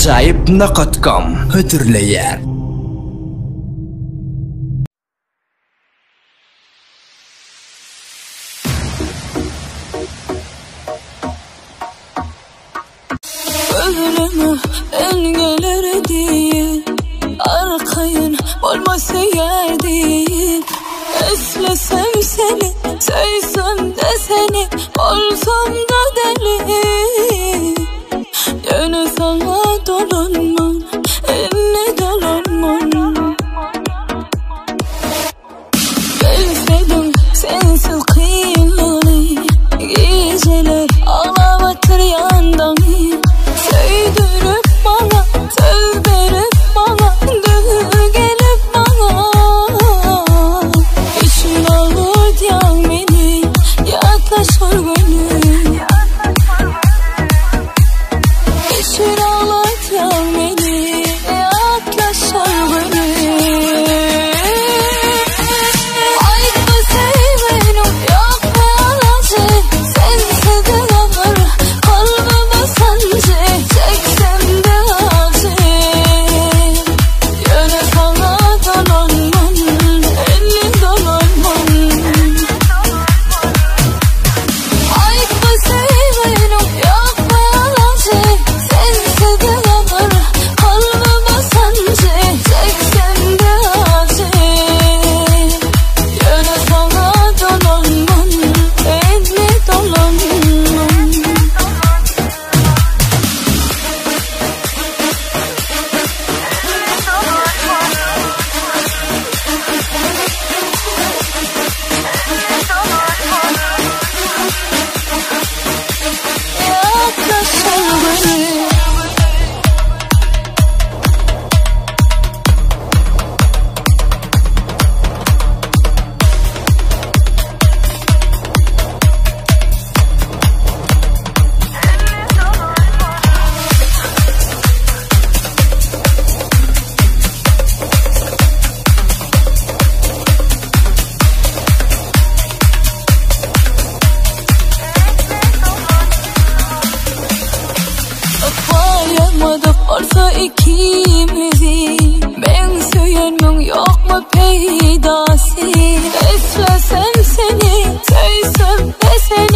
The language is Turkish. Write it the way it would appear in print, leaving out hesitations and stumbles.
ajaib.com huzurlayar. Ömrümü engeler değil, arkayın olması yer değil. Eslesem seni, sevsem de seni, olsam da deli. Yine sana dolanmam, eline dolanmam. Bilseydim sensiz kıyıları, geceler ağlavatır yandan. Sevdirip bana, söz verip bana, düğü gelip bana. İçin ağır diyen beni, yaklaşır beni. İçin ağır diyen beni, yaklaşır beni. Ayrı sevmenim yok be alacı, sensiz de ağır kalbime sancı. Çeksem de acı, yine sana dolanmam, elin dolanmam. Ayrı sevmenim yok be alacı, sensiz de ağır kalbime sancı. Çeksem de acı, yine sana dolanmam, elin dolanmam. Yaklaşır beni. Varamadık varsa ikimizi, ben söylemem yok mu peydası. Eslesem seni, sevsem de seni.